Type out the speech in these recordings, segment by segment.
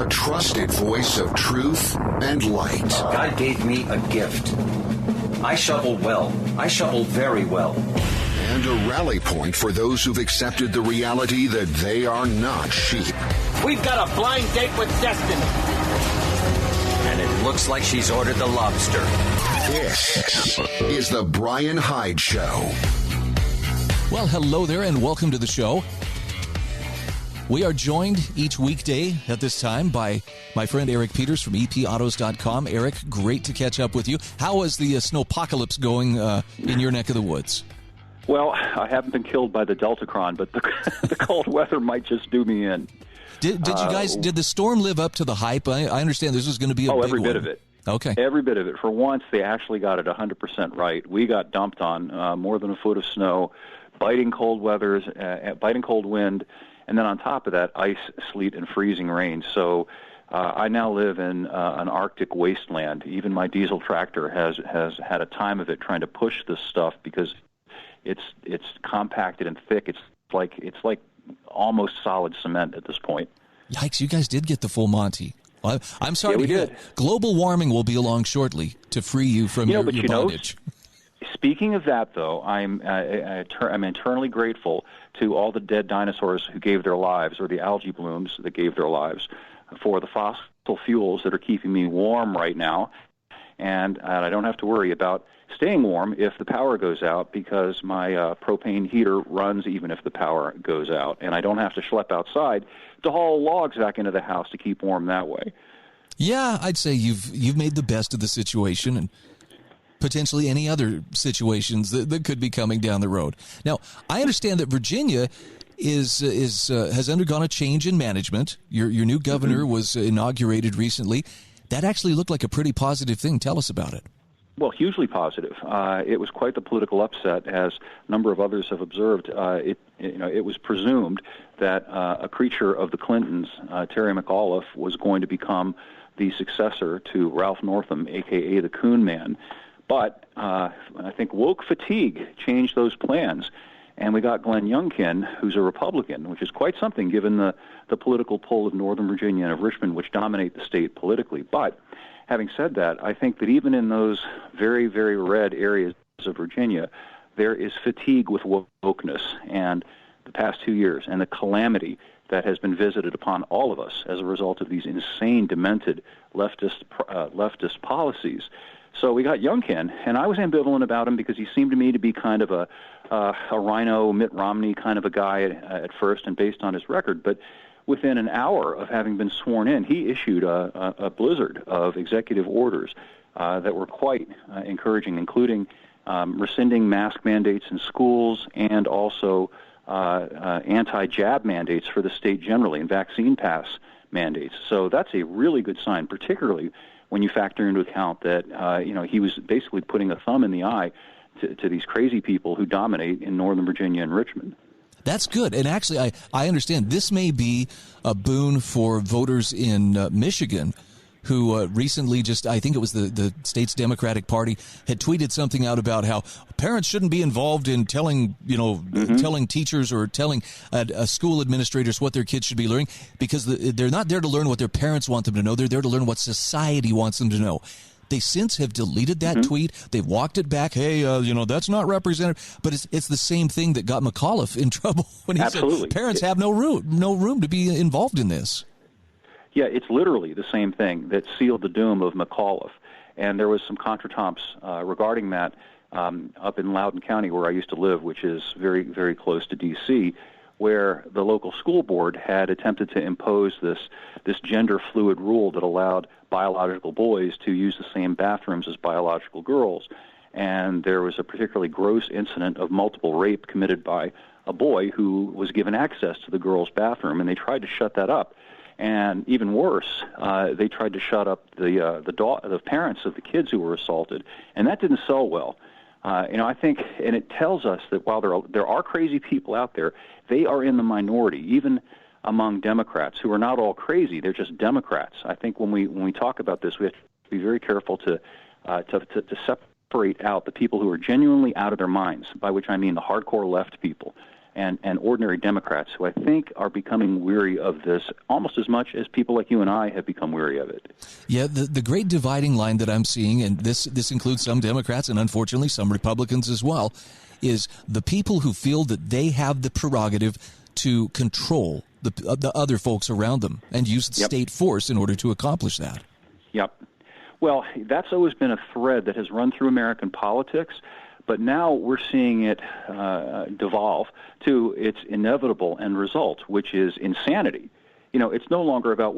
A trusted voice of truth and light. God gave me a gift. I shovel well. I shovel very well. And a rally point for those who've accepted the reality that they are not sheep. We've got a blind date with destiny. And it looks like she's ordered the lobster. This is the Bryan Hyde Show. Well, hello there and welcome to the show. We are joined each weekday at this time by my friend Eric Peters from EPAutos.com. Eric, great to catch up with you. How is the snowpocalypse going in your neck of the woods? Well, I haven't been killed by the Deltacron, but the cold weather might just do me in. Did you guys, did the storm live up to the hype? I understand this was going to be a big one. Oh, every bit of it. Okay. Every bit of it. For once, they actually got it 100% right. We got dumped on more than a foot of snow, biting cold wind, and then on top of that, ice, sleet, and freezing rain. So I now live in an Arctic wasteland. Even my diesel tractor has had a time of it trying to push this stuff because it's compacted and thick. It's like almost solid cement at this point. Yikes! You guys did get the full Monty. I'm sorry to hear that. Global warming will be along shortly to free you from your bondage. Speaking of that, though, I'm eternally grateful to all the dead dinosaurs who gave their lives, or the algae blooms that gave their lives, for the fossil fuels that are keeping me warm right now. And I don't have to worry about staying warm if the power goes out because my propane heater runs even if the power goes out. And I don't have to schlep outside to haul logs back into the house to keep warm that way. Yeah, I'd say you've made the best of the situation and potentially any other situations that could be coming down the road. Now, I understand that Virginia has undergone a change in management. Your new governor was inaugurated recently. That actually looked like a pretty positive thing. Tell us about it. Well, hugely positive. It was quite the political upset, as a number of others have observed. It was presumed that a creature of the Clintons, Terry McAuliffe, was going to become the successor to Ralph Northam, a.k.a. the Coon Man. But I think woke fatigue changed those plans, and we got Glenn Youngkin, who's a Republican, which is quite something given the political pull of Northern Virginia and of Richmond, which dominate the state politically. But having said that, I think that even in those very, very red areas of Virginia, there is fatigue with wokeness and the past 2 years and the calamity that has been visited upon all of us as a result of these insane, demented leftist policies. So we got Youngkin, and I was ambivalent about him because he seemed to me to be kind of a rhino, Mitt Romney kind of a guy at first and based on his record. But within an hour of having been sworn in, he issued a blizzard of executive orders that were quite encouraging, including rescinding mask mandates in schools and also anti-jab mandates for the state generally and vaccine pass mandates. So that's a really good sign, particularly when you factor into account that he was basically putting a thumb in the eye to these crazy people who dominate in Northern Virginia and Richmond. That's good. And actually, I understand this may be a boon for voters in Michigan who recently I think it was the state's Democratic Party, had tweeted something out about how parents shouldn't be involved in telling teachers or telling school administrators what their kids should be learning because they're not there to learn what their parents want them to know. They're there to learn what society wants them to know. They since have deleted that tweet. They've walked it back. Hey, that's not representative. But it's the same thing that got McAuliffe in trouble when he said parents have no room to be involved in this. Yeah, it's literally the same thing that sealed the doom of McAuliffe. And there was some contretemps regarding that up in Loudoun County, where I used to live, which is very, very close to D.C., where the local school board had attempted to impose this gender-fluid rule that allowed biological boys to use the same bathrooms as biological girls. And there was a particularly gross incident of multiple rape committed by a boy who was given access to the girls' bathroom, and they tried to shut that up. And even worse, they tried to shut up the parents of the kids who were assaulted, and that didn't sell well. I think, and it tells us that while there are crazy people out there, they are in the minority, even among Democrats who are not all crazy. They're just Democrats. I think when we talk about this, we have to be very careful to separate out the people who are genuinely out of their minds, by which I mean the hardcore left people, and ordinary Democrats who I think are becoming weary of this almost as much as people like you and I have become weary of it. Yeah, the great dividing line that I'm seeing, and this includes some Democrats and unfortunately some Republicans as well, is the people who feel that they have the prerogative to control the other folks around them and use state force in order to accomplish that. Yep. Well, that's always been a thread that has run through American politics, but now we're seeing it devolve to its inevitable end result, which is insanity. It's no longer about,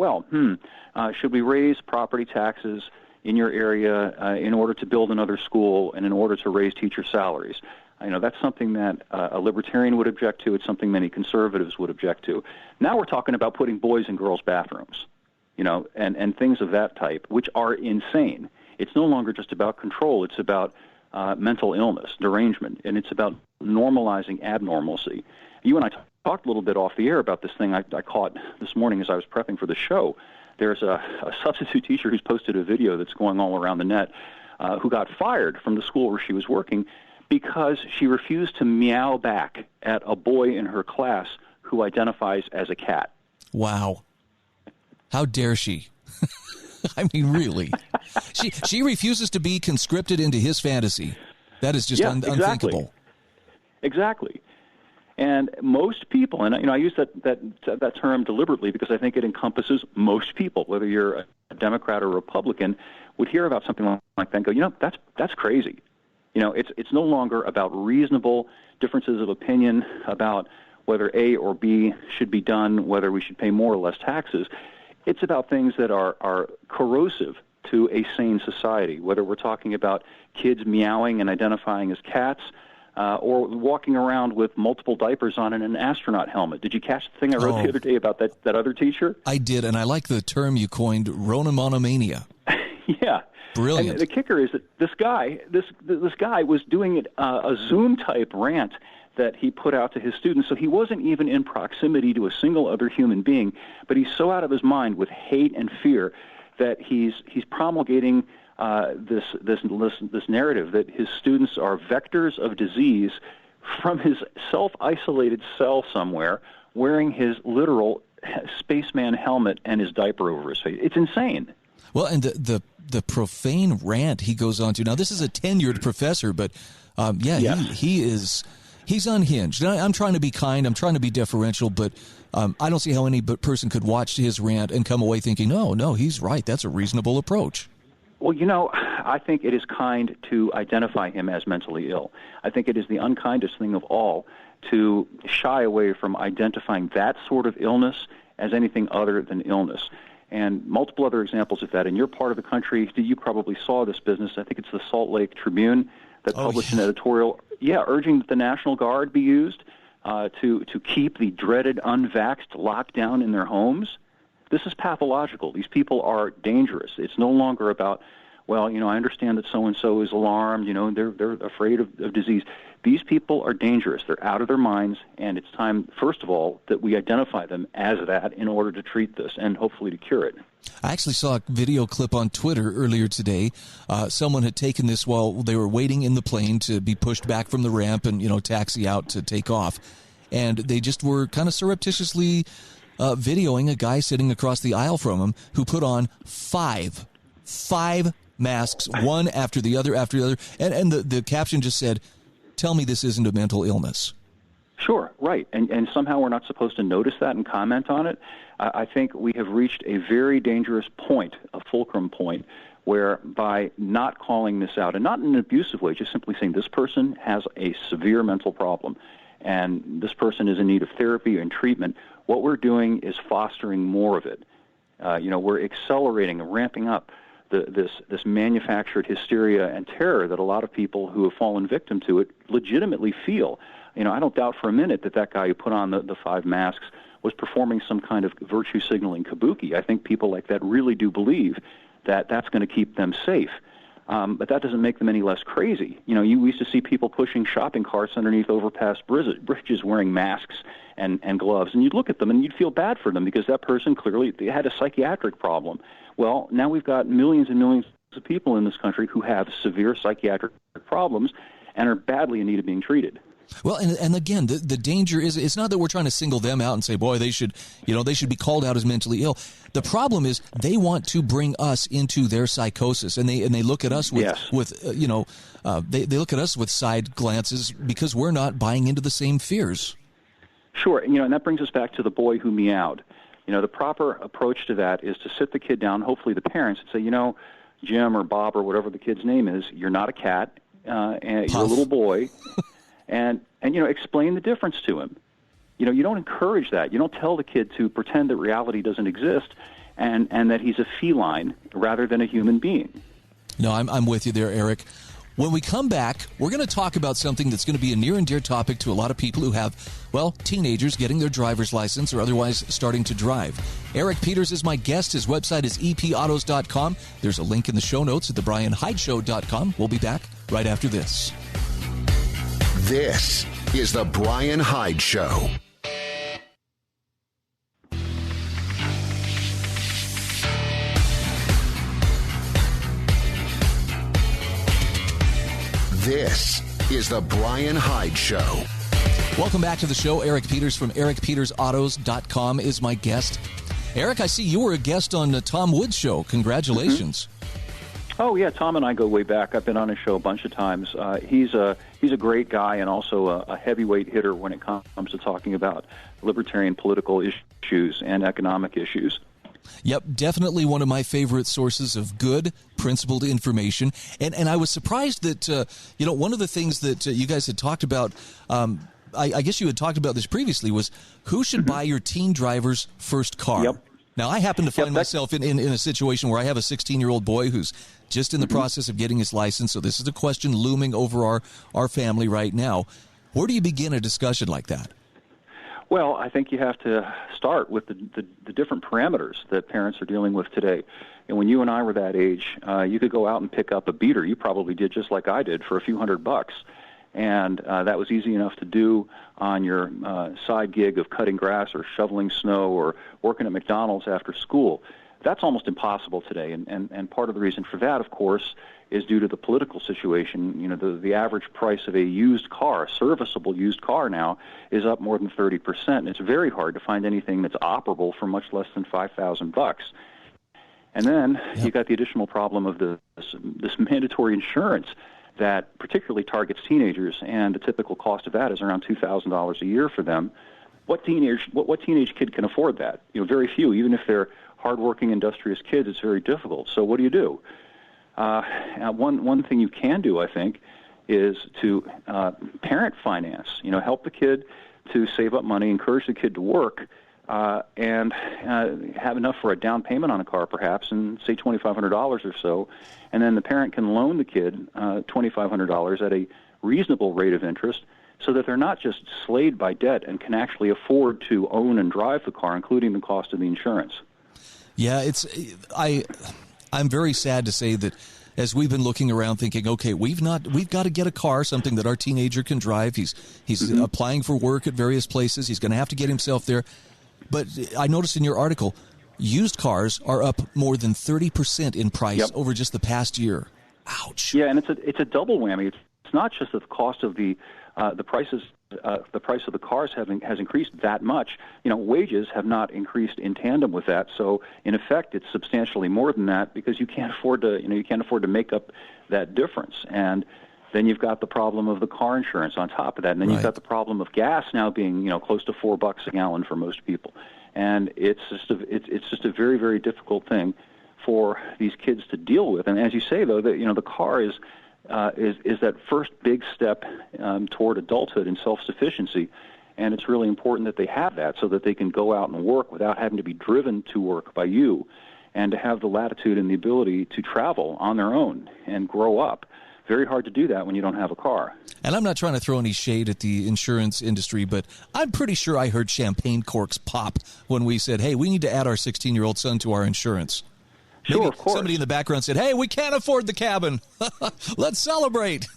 should we raise property taxes in your area in order to build another school and in order to raise teacher salaries? That's something that a libertarian would object to. It's something many conservatives would object to. Now we're talking about putting boys in girls' bathrooms, and things of that type, which are insane. It's no longer just about control. It's about mental illness, derangement, and it's about normalizing abnormalcy. You and I talked a little bit off the air about this thing I caught this morning as I was prepping for the show. There's a substitute teacher who's posted a video that's going all around the net who got fired from the school where she was working because she refused to meow back at a boy in her class who identifies as a cat. Wow. How dare she? I mean, really. She refuses to be conscripted into his fantasy. That is just unthinkable. Exactly. And most people, and I use that term deliberately because I think it encompasses most people, whether you're a Democrat or Republican, would hear about something like that and go, that's crazy. It's no longer about reasonable differences of opinion about whether A or B should be done, whether we should pay more or less taxes. It's about things that are corrosive to a sane society, whether we're talking about kids meowing and identifying as cats or walking around with multiple diapers on and an astronaut helmet. Did you catch the thing I wrote the other day about that other teacher? I did, and I like the term you coined, Ronamonomania. Yeah. Brilliant. And the kicker is that this guy was doing a Zoom-type rant that he put out to his students, so he wasn't even in proximity to a single other human being, but he's so out of his mind with hate and fear that he's promulgating this narrative that his students are vectors of disease from his self-isolated cell somewhere, wearing his literal spaceman helmet and his diaper over his face. It's insane. Well, and the profane rant he goes on to. Now, this is a tenured professor, but he's unhinged. And I'm trying to be kind. I'm trying to be deferential, but I don't see how any person could watch his rant and come away thinking, no, he's right. That's a reasonable approach. Well, I think it is kind to identify him as mentally ill. I think it is the unkindest thing of all to shy away from identifying that sort of illness as anything other than illness. And multiple other examples of that. In your part of the country, you probably saw this business. I think it's the Salt Lake Tribune that published an editorial, urging that the National Guard be used to keep the dreaded unvaxxed locked down in their homes. This is pathological. These people are dangerous. It's no longer about, I understand that so-and-so is alarmed, they're afraid of disease. These people are dangerous. They're out of their minds, and it's time, first of all, that we identify them as that in order to treat this and hopefully to cure it. I actually saw a video clip on Twitter earlier today. Someone had taken this while they were waiting in the plane to be pushed back from the ramp and, taxi out to take off. And they just were kind of surreptitiously videoing a guy sitting across the aisle from him who put on five masks, one after the other. And the caption just said, "Tell me this isn't a mental illness." Sure, right. And somehow we're not supposed to notice that and comment on it. I think we have reached a very dangerous point, a fulcrum point, where by not calling this out, and not in an abusive way, just simply saying this person has a severe mental problem and this person is in need of therapy and treatment, what we're doing is fostering more of it. We're accelerating and ramping up this manufactured hysteria and terror that a lot of people who have fallen victim to it legitimately feel. I don't doubt for a minute that guy who put on the 5 masks was performing some kind of virtue signaling kabuki. I think people like that really do believe that that's going to keep them safe. But that doesn't make them any less crazy. We used to see people pushing shopping carts underneath overpass bridges wearing masks and gloves, and you'd look at them and you'd feel bad for them because that person clearly had a psychiatric problem. Well, now we've got millions and millions of people in this country who have severe psychiatric problems and are badly in need of being treated. Well, and again, the danger is, it's not that we're trying to single them out and say, boy, they should be called out as mentally ill. The problem is they want to bring us into their psychosis, and they look at us with they look at us with side glances because we're not buying into the same fears. Sure, and that brings us back to the boy who meowed. The proper approach to that is to sit the kid down, hopefully the parents, and say, Jim or Bob or whatever the kid's name is, you're not a cat, and you're a little boy. And explain the difference to him. You don't encourage that. You don't tell the kid to pretend that reality doesn't exist and that he's a feline rather than a human being. No, I'm with you there, Eric. When we come back, we're going to talk about something that's going to be a near and dear topic to a lot of people who have, teenagers getting their driver's license or otherwise starting to drive. Eric Peters is my guest. His website is epautos.com. There's a link in the show notes at thebryanhydeshow.com. We'll be back right after this. This is the Bryan Hyde Show. This is the Bryan Hyde Show. Welcome back to the show. Eric Peters from ericpetersautos.com is my guest. Eric, I see you were a guest on Tom Wood's show. Congratulations. Oh, yeah, Tom and I go way back. I've been on his show a bunch of times. He's a great guy and also a heavyweight hitter when it comes to talking about libertarian political issues and economic issues. Yep, definitely one of my favorite sources of good, principled information. And I was surprised that, one of the things that you guys had talked about, I guess you had talked about this previously, was who should buy your teen driver's first car. Yep. Now, I happen to find myself in a situation where I have a 16-year-old boy who's just in the process of getting his license, so this is a question looming over our family right now. Where do you begin a discussion like that? Well, I think you have to start with the different parameters that parents are dealing with today. And when you and I were that age, you could go out and pick up a beater. You probably did just like I did for a few $100. And that was easy enough to do on your side gig of cutting grass or shoveling snow or working at McDonald's after school. That's almost impossible today. And part of the reason for that, of course, is due to the political situation. The average price of a used car, a serviceable used car now, is up more than 30%. And it's very hard to find anything that's operable for much less than $5,000. And then you got the additional problem of this mandatory insurance that particularly targets teenagers, and the typical cost of that is around $2,000 a year for them. What teenage kid can afford that? Very few. Even if they're hardworking, industrious kids, it's very difficult. So what do? One thing you can do, I think, is to parent finance. Help the kid to save up money, encourage the kid to work, and have enough for a down payment on a car, perhaps, and say $2,500 or so, and then the parent can loan the kid $2,500 at a reasonable rate of interest, so that they're not just slayed by debt and can actually afford to own and drive the car, including the cost of the insurance. Yeah, I'm very sad to say that as we've been looking around thinking, okay, we've got to get a car, something that our teenager can drive. He's applying for work at various places. He's going to have to get himself there. But I noticed in your article, used cars are up more than 30% in price over just the past year. Ouch. Yeah, and it's a double whammy. It's not just that the cost of the prices. The price of the cars has increased that much. Wages have not increased in tandem with that. So in effect, it's substantially more than that because you can't afford to make up that difference. And then you've got the problem of the car insurance on top of that. And then you've got the problem of gas now being close to $4 a gallon for most people. And it's just a very, very difficult thing for these kids to deal with. And as you say, though, that the car is that first big step toward adulthood and self-sufficiency, and it's really important that they have that so that they can go out and work without having to be driven to work by you, and to have the latitude and the ability to travel on their own and grow up. Very hard to do that when you don't have a car. And I'm not trying to throw any shade at the insurance industry, but I'm pretty sure I heard champagne corks pop when we said, hey, we need to add our 16-year-old son to our insurance. Sure, Maybe of course. Somebody in the background said, hey, we can't afford the cabin. Let's celebrate.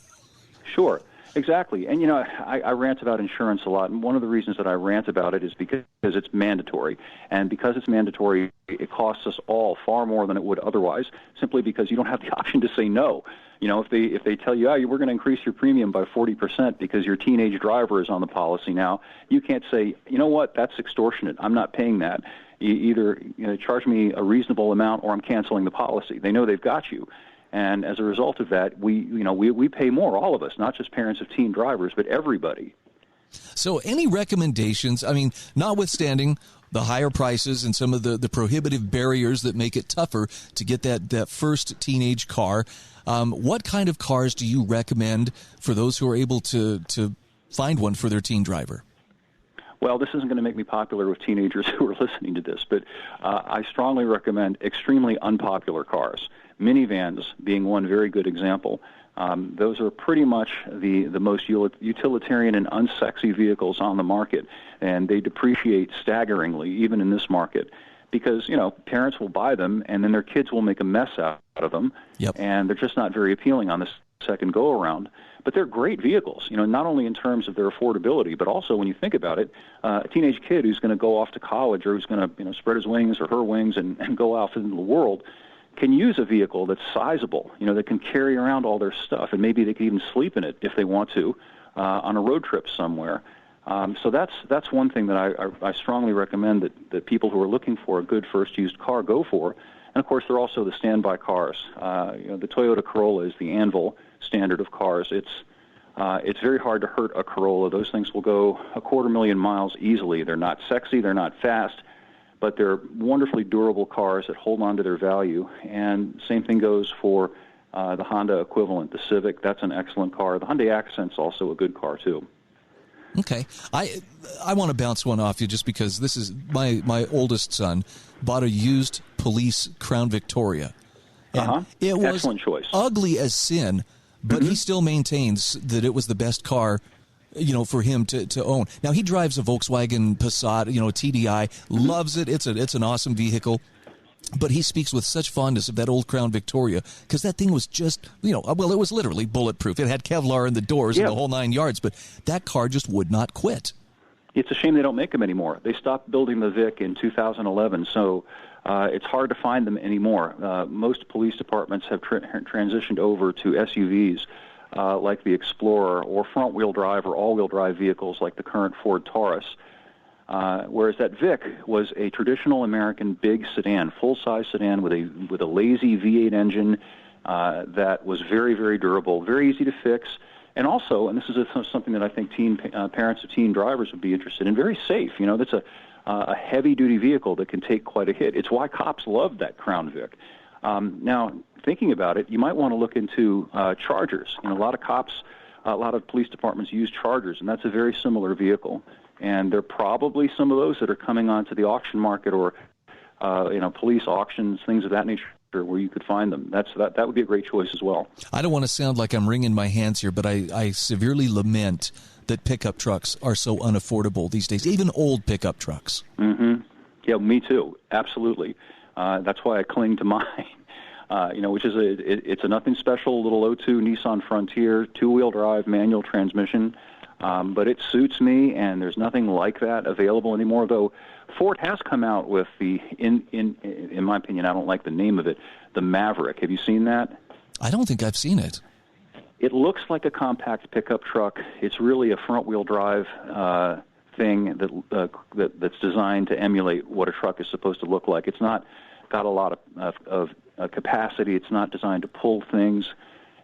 Sure. Exactly. And, I rant about insurance a lot, and one of the reasons that I rant about it is because it's mandatory. And because it's mandatory, it costs us all far more than it would otherwise, simply because you don't have the option to say no. If they tell you, we're going to increase your premium by 40% because your teenage driver is on the policy now, you can't say, you know what, that's extortionate. I'm not paying that. You either charge me a reasonable amount or I'm canceling the policy. They know they've got you. And as a result of that, we pay more, all of us, not just parents of teen drivers, but everybody. So any recommendations, notwithstanding the higher prices and some of the prohibitive barriers that make it tougher to get that first teenage car, what kind of cars do you recommend for those who are able to find one for their teen driver? Well, this isn't going to make me popular with teenagers who are listening to this, but I strongly recommend extremely unpopular cars. Minivans being one very good example. Those are pretty much the most utilitarian and unsexy vehicles on the market, and they depreciate staggeringly, even in this market, because, parents will buy them, and then their kids will make a mess out of them, and they're just not very appealing on this second go-around. But they're great vehicles, not only in terms of their affordability, but also when you think about it, a teenage kid who's going to go off to college or who's going to spread his wings or her wings and go out into the world can use a vehicle that's sizable, that can carry around all their stuff, and maybe they can even sleep in it if they want to on a road trip somewhere. So that's one thing that I strongly recommend that people who are looking for a good first used car go for. And of course, there are also the standby cars. The Toyota Corolla is the anvil standard of cars. It's very hard to hurt a Corolla. Those things will go 250,000 miles easily. They're not sexy, they're not fast, but they're wonderfully durable cars that hold on to their value. And same thing goes for the Honda equivalent, the Civic. That's an excellent car. The Hyundai Accent's also a good car, too. Okay. I want to bounce one off you just because this is my oldest son bought a used police Crown Victoria. And it was excellent choice. Ugly as sin, but he still maintains that it was the best car for him to own. Now, he drives a Volkswagen Passat, TDI, loves it. It's an awesome vehicle. But he speaks with such fondness of that old Crown Victoria because that thing was just, it was literally bulletproof. It had Kevlar in the doors and the whole 9 yards, but that car just would not quit. It's a shame they don't make them anymore. They stopped building the Vic in 2011, so it's hard to find them anymore. Most police departments have transitioned over to SUVs like the Explorer or front-wheel drive or all-wheel drive vehicles like the current Ford Taurus. Whereas that Vic was a traditional American big sedan, full-size sedan with a lazy V8 engine that was very, very durable, very easy to fix, and also, and this is something that I think parents of teen drivers would be interested in, very safe. That's a heavy-duty vehicle that can take quite a hit. It's why cops love that Crown Vic. Now, thinking about it, you might want to look into Chargers. A lot of police departments use Chargers, and that's a very similar vehicle. And there are probably some of those that are coming onto the auction market or, police auctions, things of that nature, where you could find them. That would be a great choice as well. I don't want to sound like I'm wringing my hands here, but I severely lament that pickup trucks are so unaffordable these days, even old pickup trucks. Mm-hmm. Yeah, me too. Absolutely. That's why I cling to mine. Which is it's a nothing special little 02 Nissan Frontier, two-wheel drive, manual transmission. But it suits me, and there's nothing like that available anymore. Though Ford has come out with in my opinion, I don't like the name of it, the Maverick. Have you seen that? I don't think I've seen it. It looks like a compact pickup truck. It's really a front-wheel drive thing that's designed to emulate what a truck is supposed to look like. It's not got a lot of capacity. It's not designed to pull things,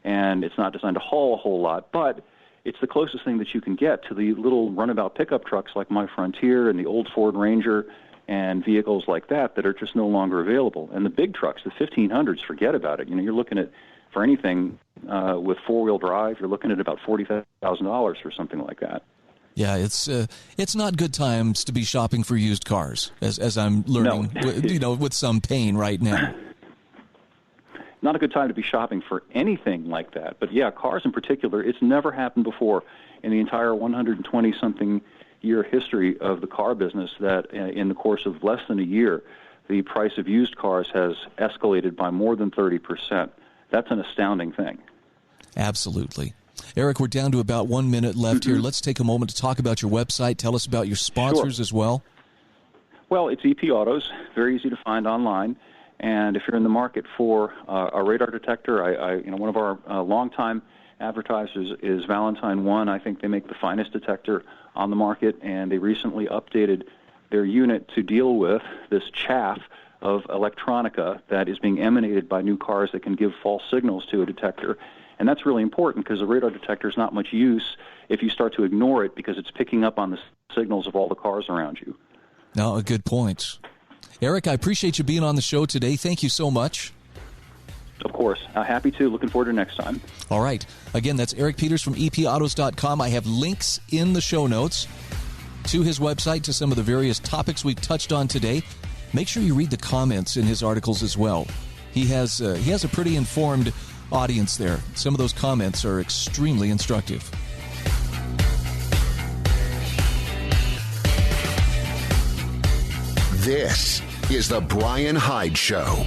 and it's not designed to haul a whole lot, but it's the closest thing that you can get to the little runabout pickup trucks like my Frontier and the old Ford Ranger and vehicles like that are just no longer available. And the big trucks, the 1500s, forget about it. You're looking at, for anything with four-wheel drive, you're looking at about $40,000 for something like that. Yeah, it's not good times to be shopping for used cars, as I'm learning, with some pain right now. Not a good time to be shopping for anything like that. But yeah, cars in particular, it's never happened before in the entire 120-something year history of the car business that in the course of less than a year, the price of used cars has escalated by more than 30%. That's an astounding thing. Absolutely. Eric, we're down to about 1 minute left here. Let's take a moment to talk about your website. Tell us about your sponsors as well. Well, it's EP Autos, very easy to find online. And if you're in the market for a radar detector, one of our longtime advertisers is Valentine One. I think they make the finest detector on the market, and they recently updated their unit to deal with this chaff of electronica that is being emanated by new cars that can give false signals to a detector. And that's really important because a radar detector is not much use if you start to ignore it because it's picking up on the signals of all the cars around you. No, a good point. Eric, I appreciate you being on the show today. Thank you so much. Of course. Happy to. Looking forward to next time. All right. Again, that's Eric Peters from epautos.com. I have links in the show notes to his website, to some of the various topics we've touched on today. Make sure you read the comments in his articles as well. He has a pretty informed audience there. Some of those comments are extremely instructive. This is the Bryan Hyde Show.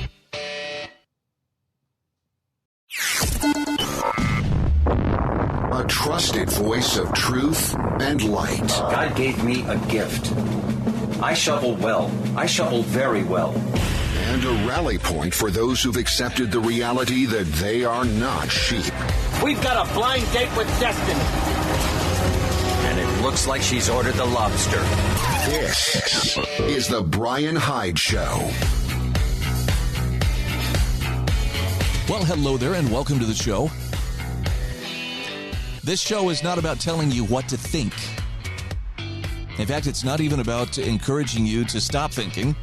A trusted voice of truth and light. God gave me a gift. I shovel well. I shovel very well. And a rally point for those who've accepted the reality that they are not sheep. We've got a blind date with destiny. And it looks like she's ordered the lobster. This is the Bryan Hyde Show. Well, hello there, and welcome to the show. This show is not about telling you what to think. In fact, it's not even about encouraging you to stop thinking.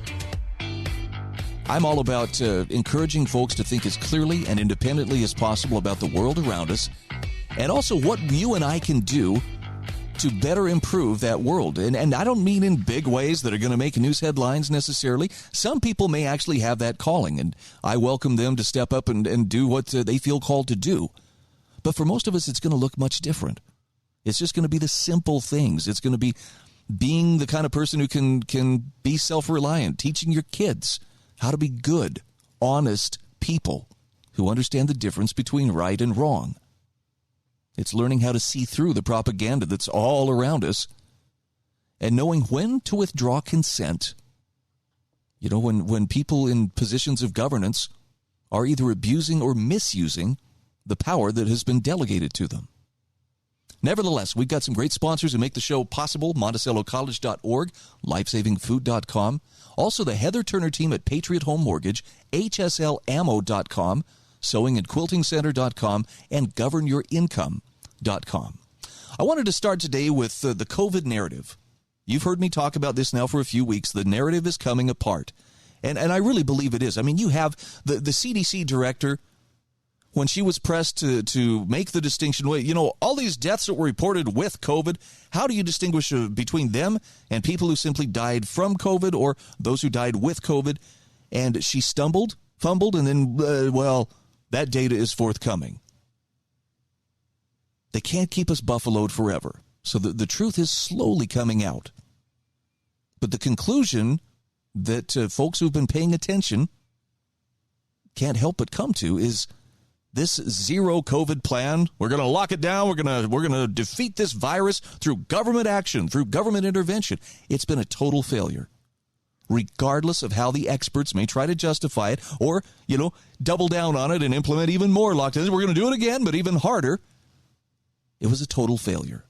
I'm all about encouraging folks to think as clearly and independently as possible about the world around us, and also what you and I can do to better improve that world. And I don't mean in big ways that are going to make news headlines necessarily. Some people may actually have that calling, and I welcome them to step up and do what they feel called to do. But for most of us, it's going to look much different. It's just going to be the simple things. It's going to be being the kind of person who can be self-reliant, teaching your kids how to be good, honest people who understand the difference between right and wrong. It's learning how to see through the propaganda that's all around us and knowing when to withdraw consent. You know, when people in positions of governance are either abusing or misusing the power that has been delegated to them. Nevertheless, we've got some great sponsors who make the show possible. MonticelloCollege.org, LifesavingFood.com. Also, the Heather Turner team at Patriot Home Mortgage, HSLAmmo.com, SewingAndQuiltingCenter.com, and GovernYourIncome.com. I wanted to start today with the COVID narrative. You've heard me talk about this now for a few weeks. The narrative is coming apart. And I really believe it is. I mean, you have the CDC director, when she was pressed to make the distinction, you know, all these deaths that were reported with COVID, how do you distinguish between them and people who simply died from COVID or those who died with COVID? And she fumbled, and then, that data is forthcoming. They can't keep us buffaloed forever. So the truth is slowly coming out. But the conclusion that folks who've been paying attention can't help but come to is this zero COVID plan. We're going to lock it down. We're going to defeat this virus through government action, through government intervention. It's been a total failure. Regardless of how the experts may try to justify it or, double down on it and implement even more lockdowns. We're going to do it again, but even harder. It was a total failure.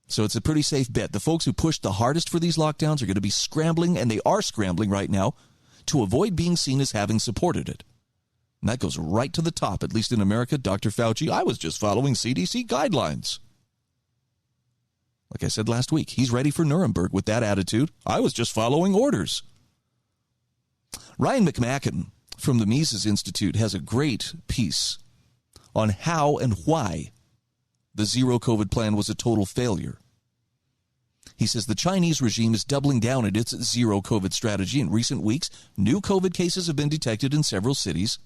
So it's a pretty safe bet. The folks who pushed the hardest for these lockdowns are going to be scrambling, and they are scrambling right now, to avoid being seen as having supported it. And that goes right to the top, at least in America. Dr. Fauci, I was just following CDC guidelines. Like I said last week, he's ready for Nuremberg with that attitude. I was just following orders. Ryan McMacken from the Mises Institute has a great piece on how and why the zero COVID plan was a total failure. He says the Chinese regime is doubling down at its zero COVID strategy. In recent weeks, new COVID cases have been detected in several cities.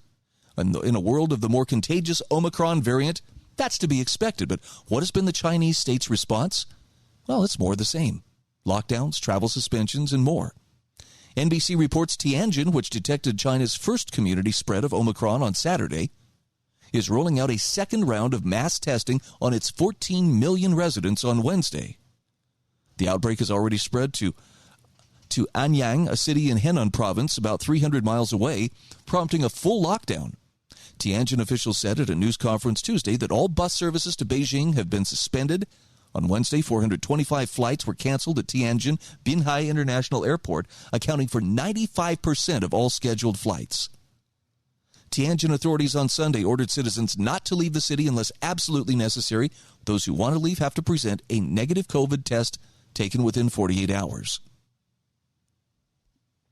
In a world of the more contagious Omicron variant, that's to be expected. But what has been the Chinese state's response? Well, it's more of the same. Lockdowns, travel suspensions, and more. NBC reports Tianjin, which detected China's first community spread of Omicron on Saturday, is rolling out a second round of mass testing on its 14 million residents on Wednesday. The outbreak has already spread to Anyang, a city in Henan province about 300 miles away, prompting a full lockdown. Tianjin officials said at a news conference Tuesday that all bus services to Beijing have been suspended. On Wednesday, 425 flights were canceled at Tianjin Binhai International Airport, accounting for 95% of all scheduled flights. Tianjin authorities on Sunday ordered citizens not to leave the city unless absolutely necessary. Those who want to leave have to present a negative COVID test taken within 48 hours.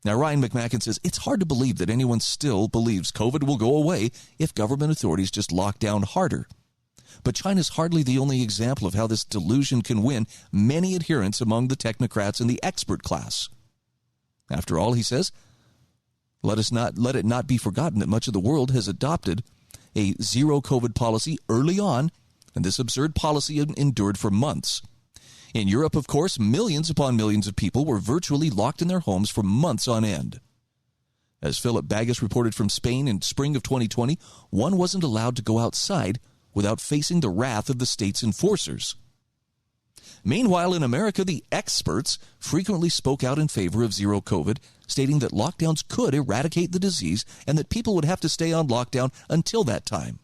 Now, Ryan McMacken says it's hard to believe that anyone still believes COVID will go away if government authorities just lock down harder. But China's hardly the only example of how this delusion can win many adherents among the technocrats and the expert class. After all, he says, let it not be forgotten that much of the world has adopted a zero COVID policy early on, and this absurd policy endured for months. In Europe, of course, millions upon millions of people were virtually locked in their homes for months on end. As Philip Bagas reported from Spain in spring of 2020, one wasn't allowed to go outside without facing the wrath of the state's enforcers. Meanwhile, in America, the experts frequently spoke out in favor of zero COVID, stating that lockdowns could eradicate the disease and that people would have to stay on lockdown until that time.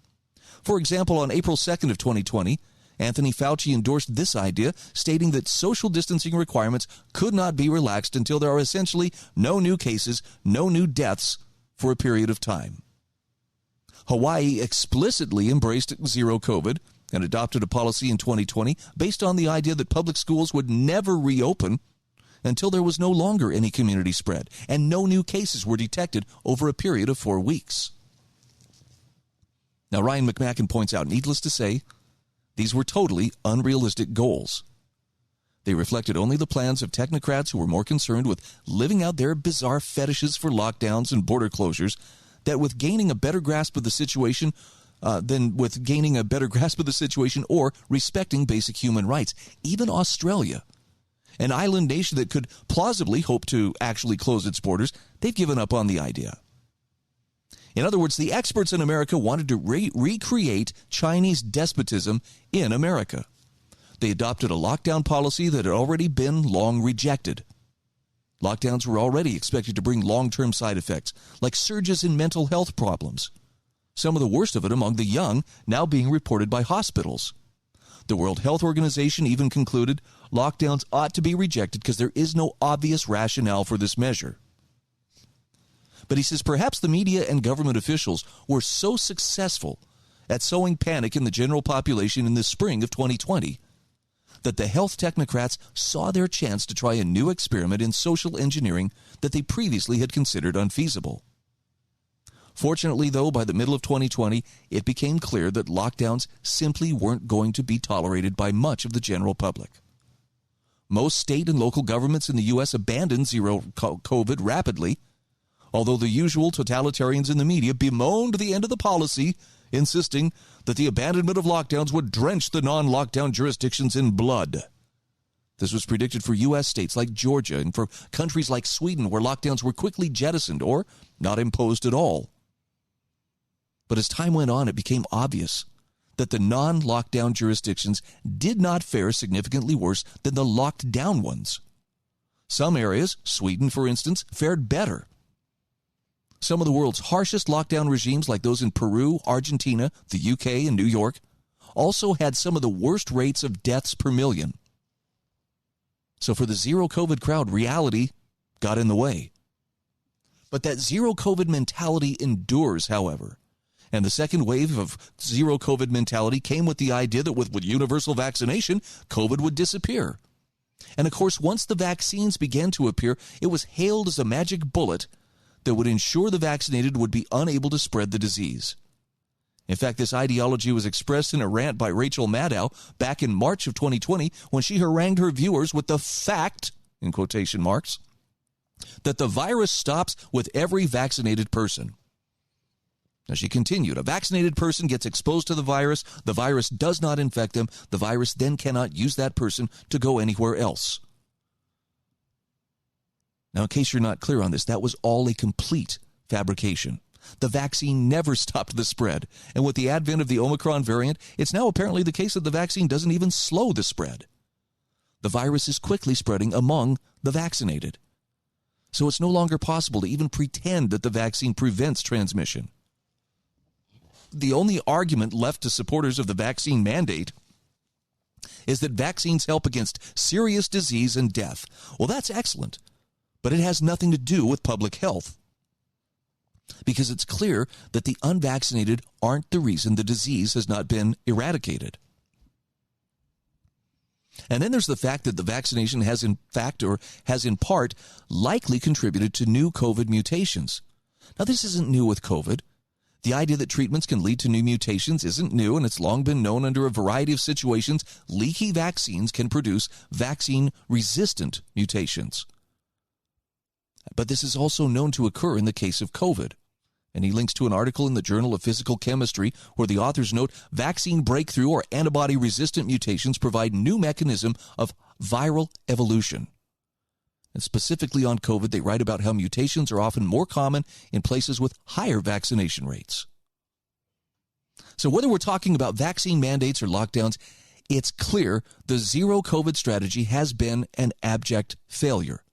For example, on April 2nd of 2020, Anthony Fauci endorsed this idea, stating that social distancing requirements could not be relaxed until there are essentially no new cases, no new deaths for a period of time. Hawaii explicitly embraced zero COVID and adopted a policy in 2020 based on the idea that public schools would never reopen until there was no longer any community spread and no new cases were detected over a period of 4 weeks. Now, Ryan McMacken points out, needless to say, these were totally unrealistic goals. They reflected only the plans of technocrats who were more concerned with living out their bizarre fetishes for lockdowns and border closures that with gaining a better grasp of the situation or respecting basic human rights. Even Australia, an island nation that could plausibly hope to actually close its borders, they've given up on the idea. In other words, the experts in America wanted to recreate Chinese despotism in America. They adopted a lockdown policy that had already been long rejected. Lockdowns were already expected to bring long-term side effects, like surges in mental health problems. Some of the worst of it among the young, now being reported by hospitals. The World Health Organization even concluded lockdowns ought to be rejected because there is no obvious rationale for this measure. But he says perhaps the media and government officials were so successful at sowing panic in the general population in the spring of 2020 that the health technocrats saw their chance to try a new experiment in social engineering that they previously had considered unfeasible. Fortunately, though, by the middle of 2020, it became clear that lockdowns simply weren't going to be tolerated by much of the general public. Most state and local governments in the U.S. abandoned zero COVID rapidly, although the usual totalitarians in the media bemoaned the end of the policy, insisting that the abandonment of lockdowns would drench the non-lockdown jurisdictions in blood. This was predicted for U.S. states like Georgia and for countries like Sweden, where lockdowns were quickly jettisoned or not imposed at all. But as time went on, it became obvious that the non-lockdown jurisdictions did not fare significantly worse than the locked-down ones. Some areas, Sweden for instance, fared better. Some of the world's harshest lockdown regimes, like those in Peru, Argentina, the UK, and New York, also had some of the worst rates of deaths per million. So for the zero COVID crowd, reality got in the way. But that zero COVID mentality endures, however. And the second wave of zero COVID mentality came with the idea that with universal vaccination, COVID would disappear. And of course, once the vaccines began to appear, it was hailed as a magic bullet that would ensure the vaccinated would be unable to spread the disease. In fact, this ideology was expressed in a rant by Rachel Maddow back in March of 2020 when she harangued her viewers with the fact, in quotation marks, that the virus stops with every vaccinated person. Now, she continued, a vaccinated person gets exposed to the virus does not infect them, the virus then cannot use that person to go anywhere else. Now, in case you're not clear on this, that was all a complete fabrication. The vaccine never stopped the spread. And with the advent of the Omicron variant, it's now apparently the case that the vaccine doesn't even slow the spread. The virus is quickly spreading among the vaccinated. So it's no longer possible to even pretend that the vaccine prevents transmission. The only argument left to supporters of the vaccine mandate is that vaccines help against serious disease and death. Well, that's excellent, but it has nothing to do with public health, because it's clear that the unvaccinated aren't the reason the disease has not been eradicated. And then there's the fact that the vaccination has in part likely contributed to new COVID mutations. Now, this isn't new with COVID. The idea that treatments can lead to new mutations isn't new, and it's long been known under a variety of situations leaky vaccines can produce vaccine-resistant mutations. But this is also known to occur in the case of COVID. And he links to an article in the Journal of Physical Chemistry where the authors note vaccine breakthrough or antibody-resistant mutations provide new mechanism of viral evolution. And specifically on COVID, they write about how mutations are often more common in places with higher vaccination rates. So whether we're talking about vaccine mandates or lockdowns, it's clear the zero COVID strategy has been an abject failure.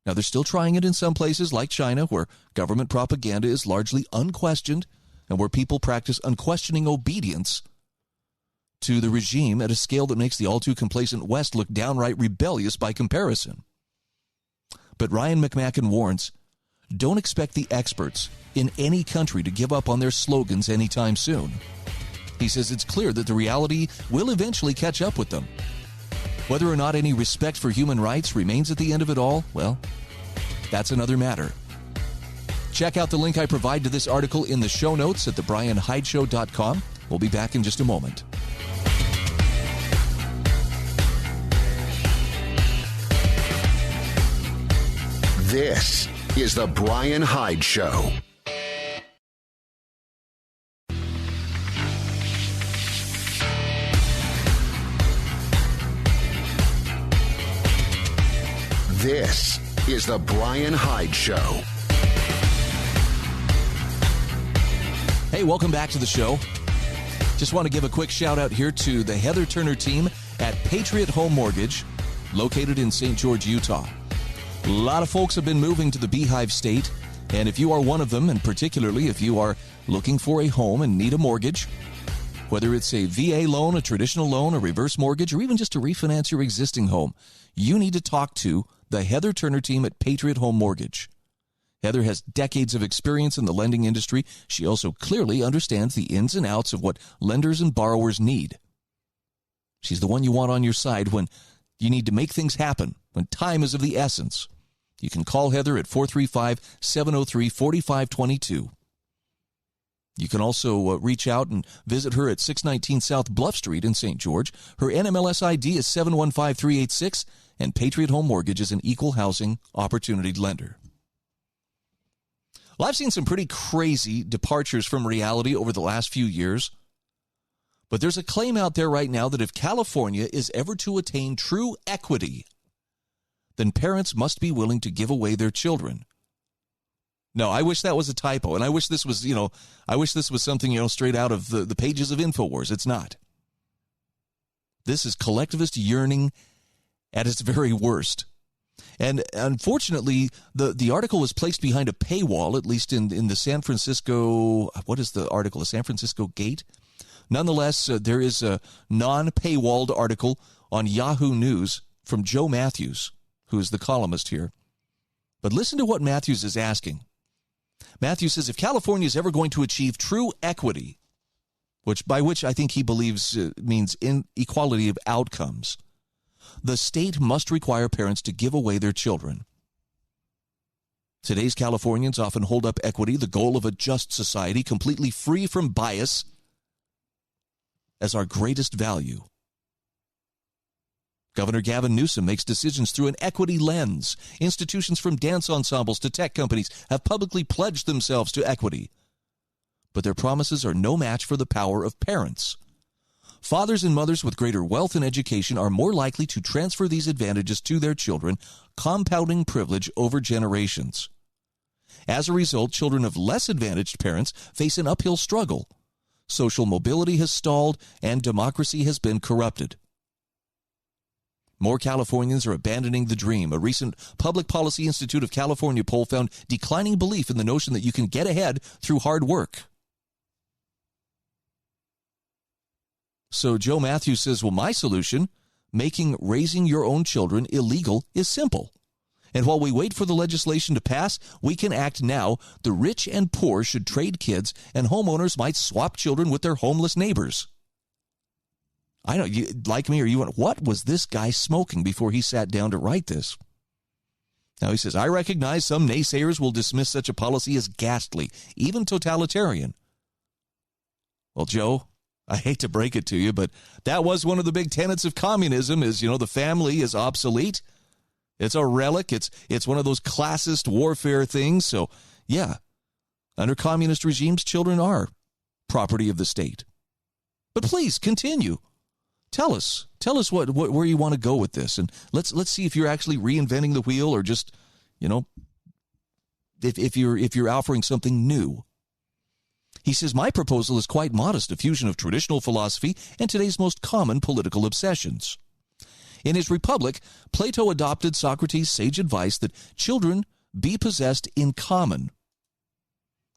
Now, they're still trying it in some places like China, where government propaganda is largely unquestioned and where people practice unquestioning obedience to the regime at a scale that makes the all-too-complacent West look downright rebellious by comparison. But Ryan McMacken warns, don't expect the experts in any country to give up on their slogans anytime soon. He says it's clear that the reality will eventually catch up with them. Whether or not any respect for human rights remains at the end of it all, well, that's another matter. Check out the link I provide to this article in the show notes at thebryanhydeshow.com. We'll be back in just a moment. This is The Bryan Hyde Show. This is The Bryan Hyde Show. Hey, welcome back to the show. Just want to give a quick shout out here to the Heather Turner team at Patriot Home Mortgage, located in St. George, Utah. A lot of folks have been moving to the Beehive State, and if you are one of them, and particularly if you are looking for a home and need a mortgage, whether it's a VA loan, a traditional loan, a reverse mortgage, or even just to refinance your existing home, you need to talk to the Heather Turner team at Patriot Home Mortgage. Heather has decades of experience in the lending industry. She also clearly understands the ins and outs of what lenders and borrowers need. She's the one you want on your side when you need to make things happen, when time is of the essence. You can call Heather at 435-703-4522. You can also reach out and visit her at 619 South Bluff Street in St. George. Her NMLS ID is 715386, and Patriot Home Mortgage is an equal housing opportunity lender. Well, I've seen some pretty crazy departures from reality over the last few years, but there's a claim out there right now that if California is ever to attain true equity, then parents must be willing to give away their children. No, I wish that was a typo, and I wish this was, something, straight out of the pages of InfoWars. It's not. This is collectivist yearning at its very worst. And unfortunately, the article was placed behind a paywall, at least in the San Francisco, what is the article, the San Francisco Gate? Nonetheless, there is a non-paywalled article on Yahoo News from Joe Matthews, who is the columnist here. But listen to what Matthews is asking. Matthews says if California is ever going to achieve true equity, by which I think he believes means inequality of outcomes, the state must require parents to give away their children. Today's Californians often hold up equity, the goal of a just society, completely free from bias, as our greatest value. Governor Gavin Newsom makes decisions through an equity lens. Institutions from dance ensembles to tech companies have publicly pledged themselves to equity. But their promises are no match for the power of parents. Fathers and mothers with greater wealth and education are more likely to transfer these advantages to their children, compounding privilege over generations. As a result, children of less advantaged parents face an uphill struggle. Social mobility has stalled, and democracy has been corrupted. More Californians are abandoning the dream. A recent Public Policy Institute of California poll found declining belief in the notion that you can get ahead through hard work. So Joe Matthews says, well, my solution, making raising your own children illegal, is simple. And while we wait for the legislation to pass, we can act now. The rich and poor should trade kids, and homeowners might swap children with their homeless neighbors. I know, you, like me, or you went, what was this guy smoking before he sat down to write this? Now he says, I recognize some naysayers will dismiss such a policy as ghastly, even totalitarian. Well, Joe, I hate to break it to you, but that was one of the big tenets of communism is, the family is obsolete. It's a relic. It's one of those classist warfare things. So, yeah, under communist regimes, children are property of the state. But please continue. Tell us where you want to go with this, and let's see if you're actually reinventing the wheel or just, if you're offering something new. He says, my proposal is quite modest, a fusion of traditional philosophy and today's most common political obsessions. In his Republic, Plato adopted Socrates' sage advice that children be possessed in common,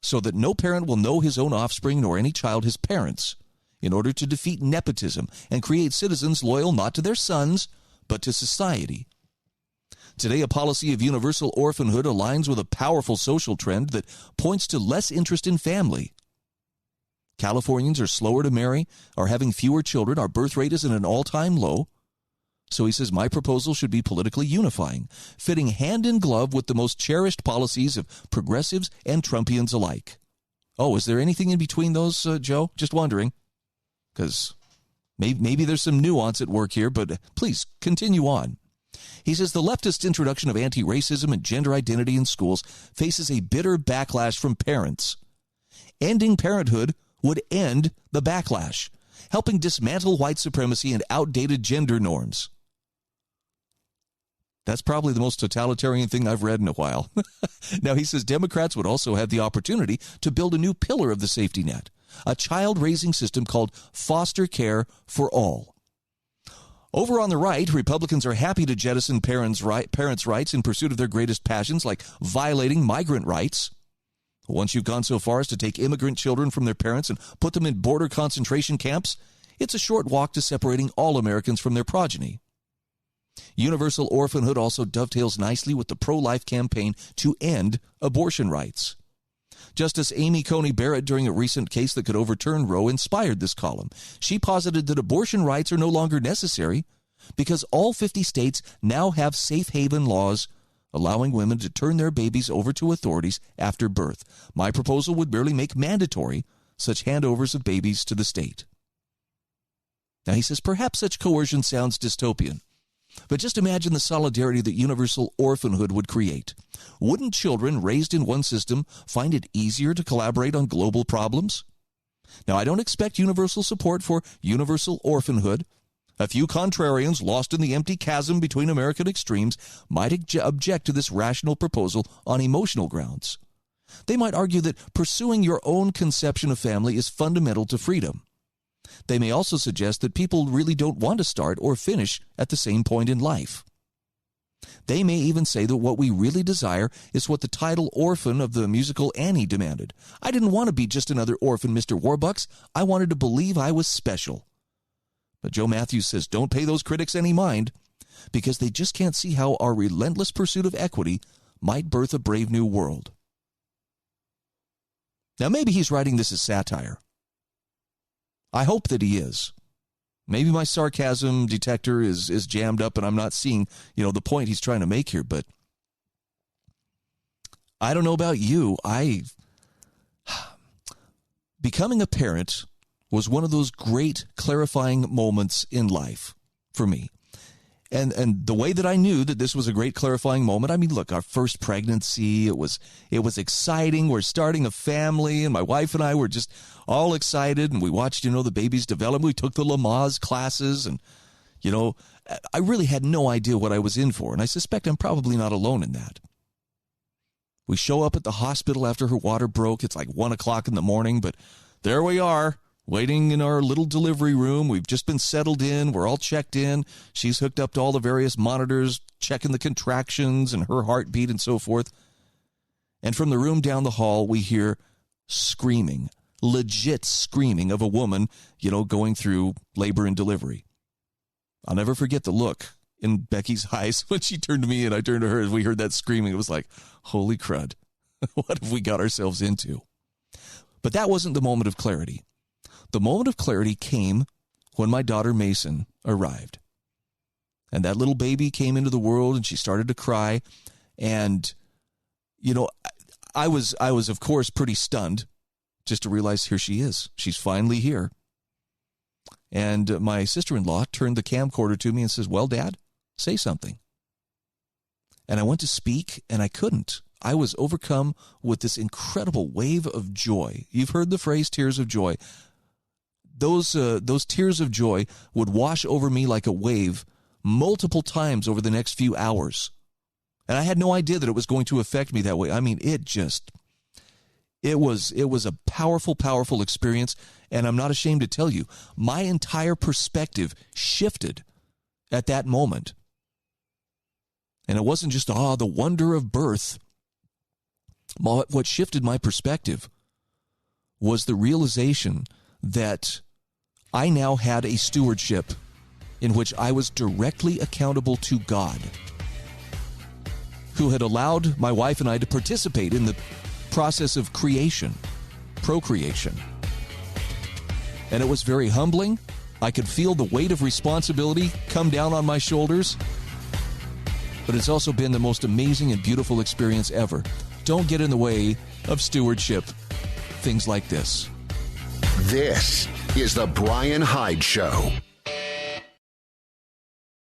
so that no parent will know his own offspring nor any child his parents, in order to defeat nepotism and create citizens loyal not to their sons, but to society. Today, a policy of universal orphanhood aligns with a powerful social trend that points to less interest in family. Californians are slower to marry, are having fewer children, our birth rate is at an all-time low. So he says, my proposal should be politically unifying, fitting hand in glove with the most cherished policies of progressives and Trumpians alike. Oh, is there anything in between those, Joe? Just wondering. Because maybe there's some nuance at work here, but please continue on. He says the leftist introduction of anti-racism and gender identity in schools faces a bitter backlash from parents. Ending parenthood would end the backlash, helping dismantle white supremacy and outdated gender norms. That's probably the most totalitarian thing I've read in a while. Now, he says Democrats would also have the opportunity to build a new pillar of the safety net, a child-raising system called foster care for all. Over on the right, Republicans are happy to jettison parents' rights in pursuit of their greatest passions, like violating migrant rights. Once you've gone so far as to take immigrant children from their parents and put them in border concentration camps, it's a short walk to separating all Americans from their progeny. Universal orphanhood also dovetails nicely with the pro-life campaign to end abortion rights. Justice Amy Coney Barrett, during a recent case that could overturn Roe, inspired this column. She posited that abortion rights are no longer necessary because all 50 states now have safe haven laws allowing women to turn their babies over to authorities after birth. My proposal would merely make mandatory such handovers of babies to the state. Now, he says, perhaps such coercion sounds dystopian, but just imagine the solidarity that universal orphanhood would create. Wouldn't children raised in one system find it easier to collaborate on global problems? Now, I don't expect universal support for universal orphanhood. A few contrarians lost in the empty chasm between American extremes might object to this rational proposal on emotional grounds. They might argue that pursuing your own conception of family is fundamental to freedom. They may also suggest that people really don't want to start or finish at the same point in life. They may even say that what we really desire is what the title orphan of the musical Annie demanded. I didn't want to be just another orphan, Mr. Warbucks. I wanted to believe I was special. But Joe Matthews says don't pay those critics any mind because they just can't see how our relentless pursuit of equity might birth a brave new world. Now, maybe he's writing this as satire. I hope that he is. Maybe my sarcasm detector is jammed up and I'm not seeing, the point he's trying to make here, but I don't know about you. Becoming a parent was one of those great clarifying moments in life for me. And the way that I knew that this was a great clarifying moment, I mean, look, our first pregnancy, it was exciting. We're starting a family, and my wife and I were just all excited, and we watched, the baby's development. We took the Lamaze classes, and, I really had no idea what I was in for, and I suspect I'm probably not alone in that. We show up at the hospital after her water broke. It's like 1 o'clock in the morning, but there we are, waiting in our little delivery room. We've just been settled in. We're all checked in. She's hooked up to all the various monitors, checking the contractions and her heartbeat and so forth. And from the room down the hall, we hear screaming, legit screaming of a woman, going through labor and delivery. I'll never forget the look in Becky's eyes when she turned to me and I turned to her as we heard that screaming. It was like, holy crud, what have we got ourselves into? But that wasn't the moment of clarity. The moment of clarity came when my daughter Mason arrived. And that little baby came into the world and she started to cry. And, I was of course pretty stunned just to realize here she is. She's finally here. And my sister-in-law turned the camcorder to me and says, well, Dad, say something. And I went to speak, and I couldn't. I was overcome with this incredible wave of joy. You've heard the phrase tears of joy. Those tears of joy would wash over me like a wave multiple times over the next few hours. And I had no idea that it was going to affect me that way. I mean, it was a powerful, powerful experience. And I'm not ashamed to tell you, my entire perspective shifted at that moment. And it wasn't just, the wonder of birth. What shifted my perspective was the realization that I now had a stewardship in which I was directly accountable to God, who had allowed my wife and I to participate in the process of procreation. And it was very humbling. I could feel the weight of responsibility come down on my shoulders. But it's also been the most amazing and beautiful experience ever. Don't get in the way of stewardship. Things like this. This is the Bryan Hyde Show.